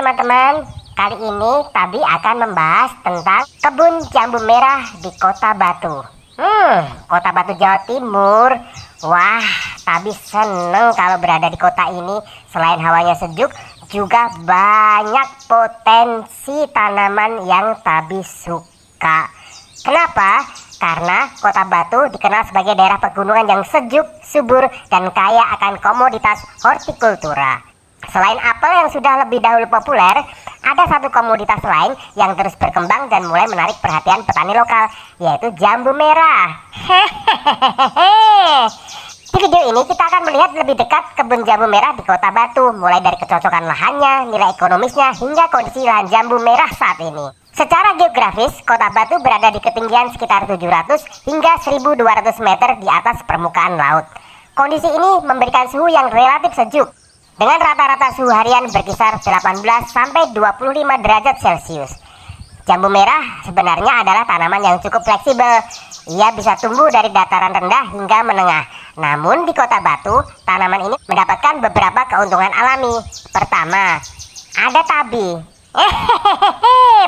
teman-teman, kali ini Tabi akan membahas tentang kebun jambu merah di Kota Batu. Kota Batu, Jawa Timur. Wah, Tabi seneng kalau berada di kota ini. Selain hawanya sejuk, juga banyak potensi tanaman yang Tabi suka. Kenapa? Karena Kota Batu dikenal sebagai daerah pegunungan yang sejuk, subur, dan kaya akan komoditas hortikultura. Selain apel yang sudah lebih dahulu populer, ada satu komoditas lain yang terus berkembang dan mulai menarik perhatian petani lokal, yaitu jambu merah. Di video ini kita akan melihat lebih dekat kebun jambu merah di Kota Batu, mulai dari kecocokan lahannya, nilai ekonomisnya, hingga kondisi lahan jambu merah saat ini. Secara geografis, Kota Batu berada di ketinggian sekitar 700 hingga 1200 meter di atas permukaan laut. Kondisi ini memberikan suhu yang relatif sejuk, dengan rata-rata suhu harian berkisar 18 sampai 25 derajat Celcius. Jambu merah sebenarnya adalah tanaman yang cukup fleksibel. Ia bisa tumbuh dari dataran rendah hingga menengah. Namun di Kota Batu, tanaman ini mendapatkan beberapa keuntungan alami. Pertama, ada Tabi.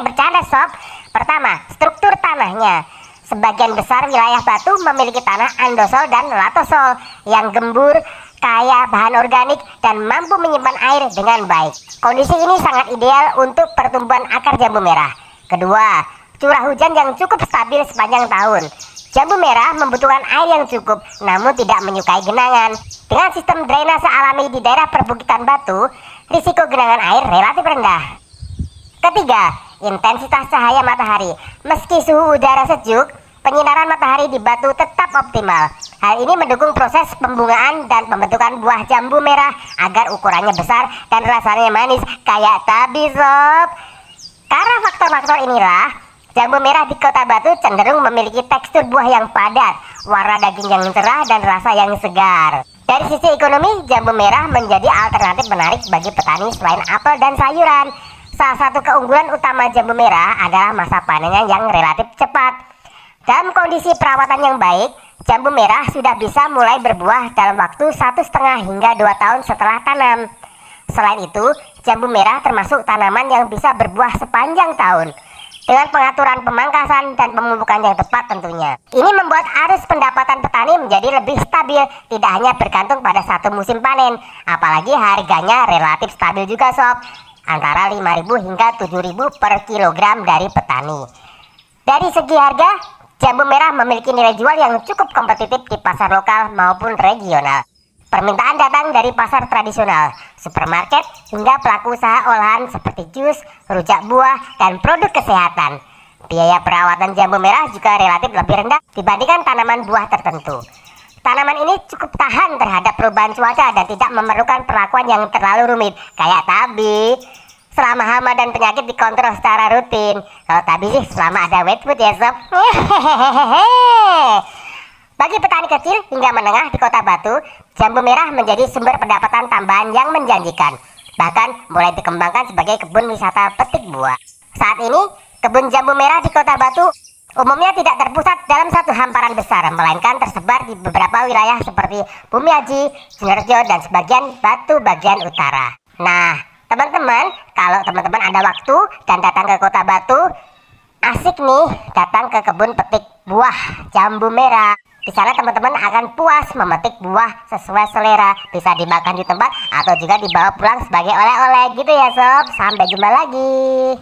Bercanda sob. Pertama, struktur tanahnya. Sebagian besar wilayah Batu memiliki tanah andosol dan latosol yang gembur, kaya bahan organik, dan mampu menyimpan air dengan baik. Kondisi ini sangat ideal untuk pertumbuhan akar jambu merah. Kedua, curah hujan yang cukup stabil sepanjang tahun. Jambu merah membutuhkan air yang cukup, namun tidak menyukai genangan. Dengan sistem drainase alami di daerah perbukitan Batu, risiko genangan air relatif rendah. Ketiga, intensitas cahaya matahari. Meski suhu udara sejuk, penyinaran matahari di Batu tetap optimal. Hal ini mendukung proses pembungaan dan pembentukan buah jambu merah agar ukurannya besar dan rasanya manis kayak Tabi sob. Karena faktor-faktor inilah, jambu merah di Kota Batu cenderung memiliki tekstur buah yang padat, warna daging yang cerah, dan rasa yang segar. Dari sisi ekonomi, jambu merah menjadi alternatif menarik bagi petani selain apel dan sayuran. Salah satu keunggulan utama jambu merah adalah masa panennya yang relatif cepat. Dalam kondisi perawatan yang baik, jambu merah sudah bisa mulai berbuah dalam waktu 1,5 hingga 2 tahun setelah tanam. Selain itu, jambu merah termasuk tanaman yang bisa berbuah sepanjang tahun, dengan pengaturan pemangkasan dan pemupukan yang tepat tentunya. Ini membuat arus pendapatan petani menjadi lebih stabil, tidak hanya bergantung pada satu musim panen. Apalagi harganya relatif stabil juga sob, antara 5.000 hingga 7.000 per kilogram dari petani. Dari segi harga, jambu merah memiliki nilai jual yang cukup kompetitif di pasar lokal maupun regional. Permintaan datang dari pasar tradisional, supermarket, hingga pelaku usaha olahan seperti jus, rujak buah, dan produk kesehatan. Biaya perawatan jambu merah juga relatif lebih rendah dibandingkan tanaman buah tertentu. Tanaman ini cukup tahan terhadap perubahan cuaca dan tidak memerlukan perlakuan yang terlalu rumit, kayak Tabi. Selama hama dan penyakit dikontrol secara rutin. Kalau Tabi sih selama ada wet food ya sob. Bagi petani kecil hingga menengah di Kota Batu, jambu merah menjadi sumber pendapatan tambahan yang menjanjikan. Bahkan mulai dikembangkan sebagai kebun wisata petik buah. Saat ini, kebun jambu merah di Kota Batu umumnya tidak terpusat dalam satu hamparan besar, melainkan tersebar di beberapa wilayah seperti Bumiaji, Sidoarjo, dan sebagian Batu bagian utara. Nah, teman-teman, kalau teman-teman ada waktu dan datang ke Kota Batu, asik nih datang ke kebun petik buah jambu merah. Di sana teman-teman akan puas memetik buah sesuai selera, bisa dimakan di tempat atau juga dibawa pulang sebagai oleh-oleh gitu ya sob. Sampai jumpa lagi.